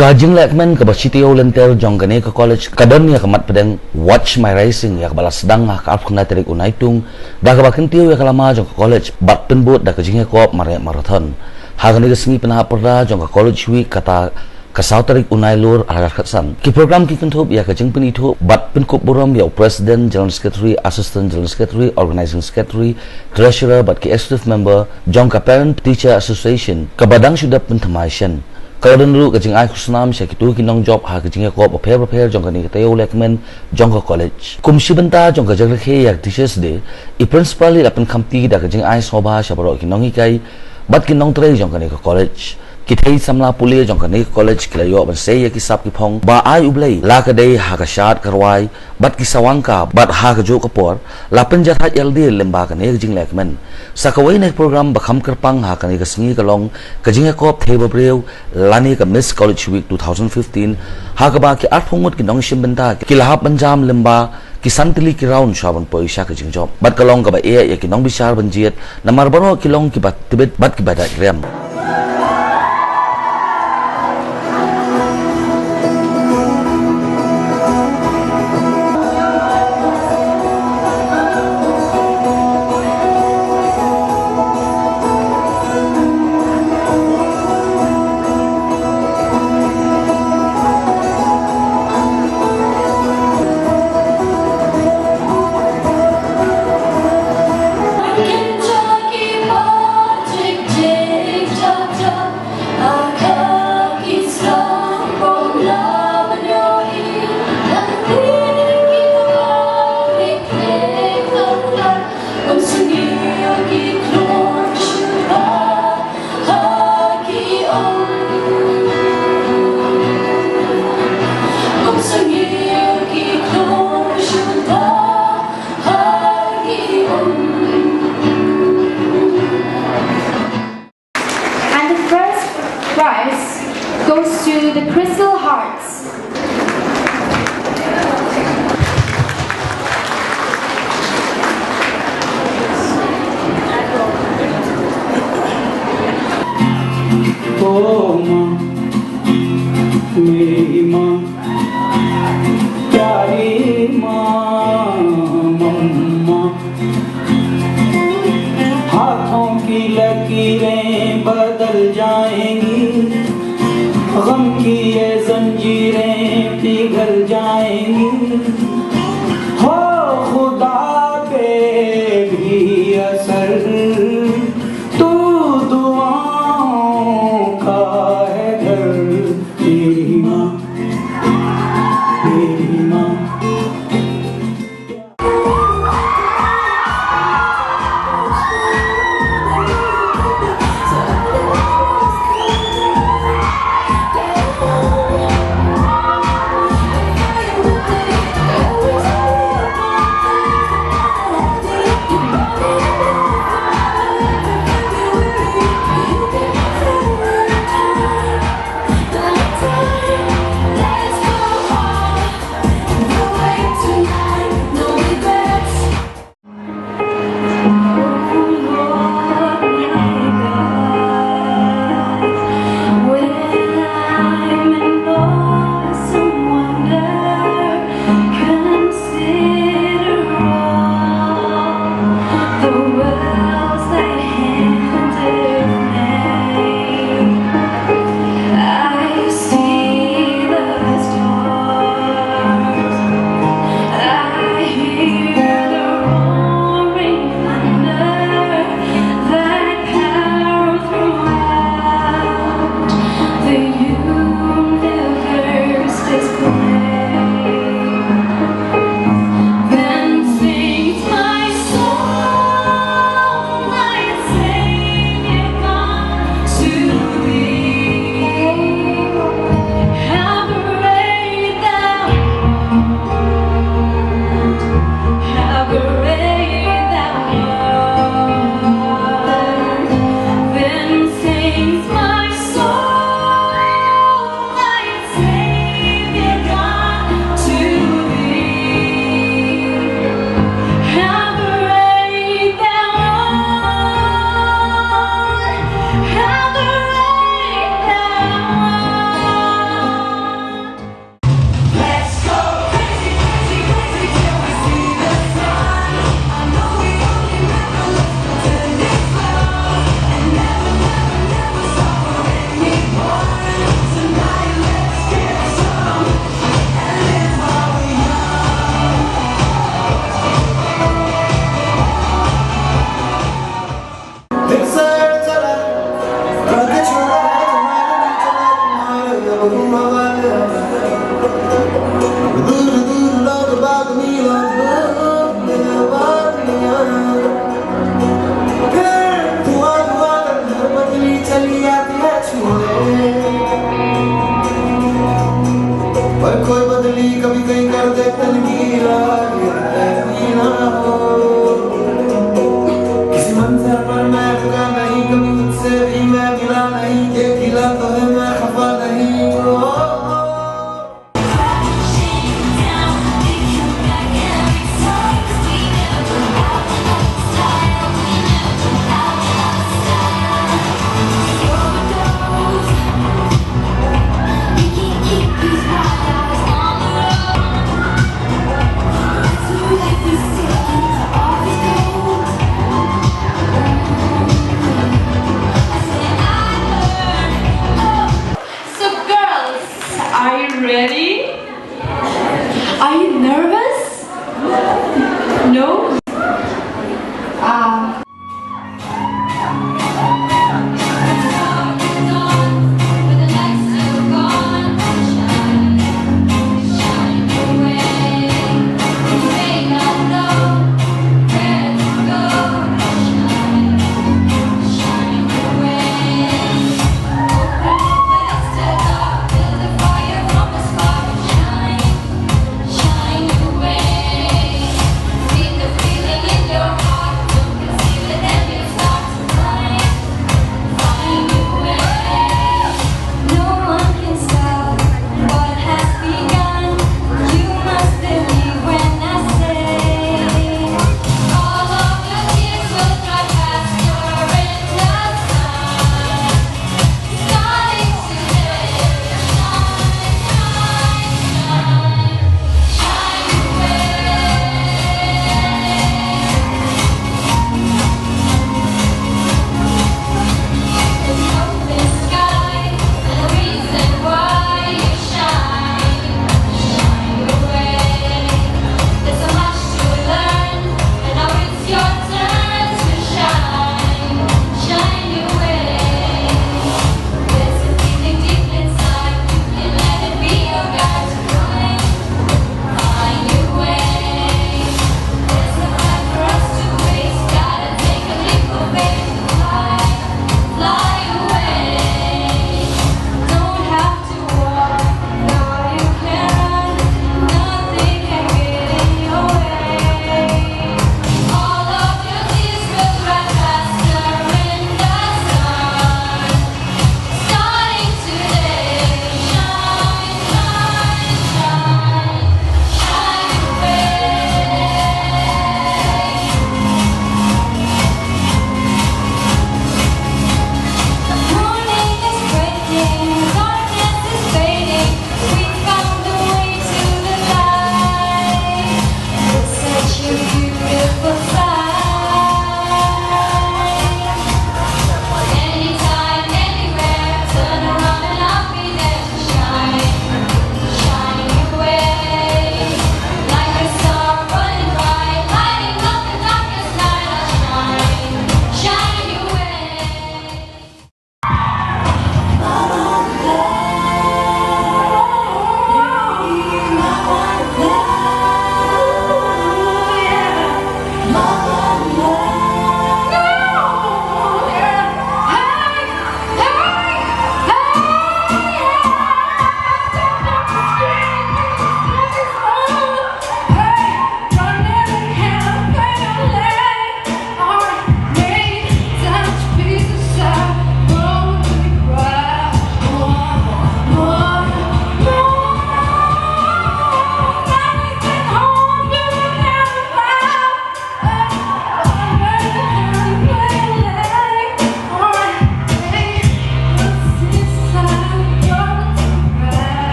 Kajing lekmen ke basitio lenter jong kane ke college kadon ya kemat pedang watch my racing ya balas sedang ka alfuna terik unaitung da ka bakentiu ya kalama jong ke college bat penbut da kajing ko marathon hagane ke sengi Pynhap Pyrda jong ke college week kata kasau terik unai lur alat khatsan ki program ki kentup ya kajing penitu bat penkup buram ya president general secretary assistant general secretary organizing secretary treasurer bat ki executive member jong ka parent teacher association ka badang sudah pentamaisan. Kalau dulu kajing ai khusnam sya kitu kinong job ha kajing ko prepare jong kani kateo lekmen jong ko college kum sibenta jong ka jagre khe yak teachers day I principal la pen khamti da kajing ai soba sya baro kinong ikai bat kinong tre jong kani ko college kithei samla puli jong kani college kilayo ban sei ya kisap ki phong ba ai ublei la ka dei ha ka shat karwai bat ki sawangka bat ha ka jo kapor la pen jathat yaldi lemba kani kajing lekmen sakawai nek program bakham kerpang ha kani ka singi kalong kajing ko theba breu lani ka miss college week 2015 ha ka ba ki atphongmut ki nong shimbenta ki lahap banjam lemba ki santili ki round shaban poisha ka jing job bat kalong ka ba e ya ki nong bishar banjiet namar baro ki long ki bat tibet bat ki bada gram. Goes to the Crystal Hearts. Oh माँ, मेरी माँ, प्यारी माँ, मम्मा, हाथों की लकीरें बदल जाएंगी, गम की ये जंजीरें पिघल जाएंगी, हो खुदा पे भी असर तू दुआओं का है घर तेरी माँ, तेरी माँ. कोई बदली कभी कहीं कर दे तनकीरा ना हो किसी मंजर पर मैं रुका नहीं कभी तुझसे भी मैं मिला नहीं ये खिला तो है मैं खफा नहीं हो Ready? Are you nervous? No?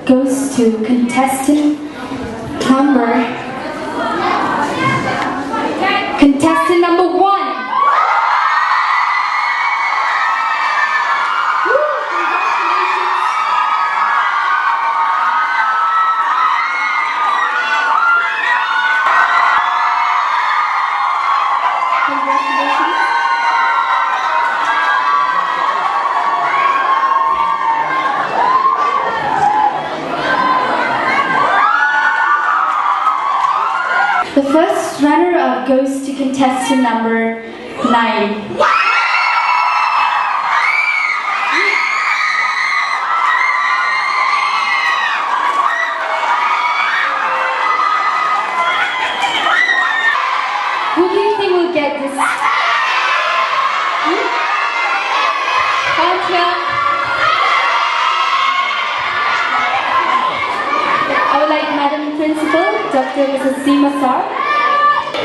goes to contestant number 1. The first runner-up goes to contestant number 9. Who do you think will get this? I would like Madam Principal, Dr. Mrs. Seema Sar.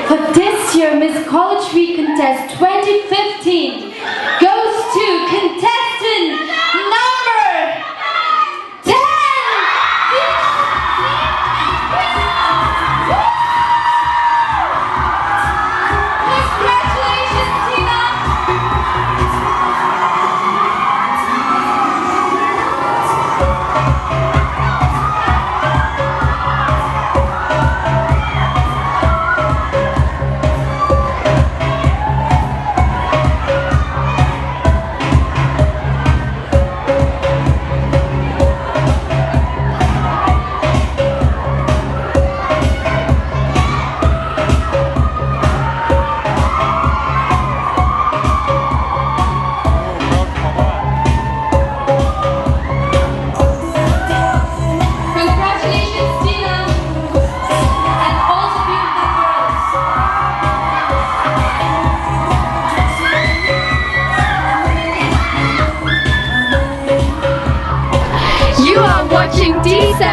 For this year Miss College Week Contest 2015 goes to contestant number 10! Congratulations, Tina! Watching D7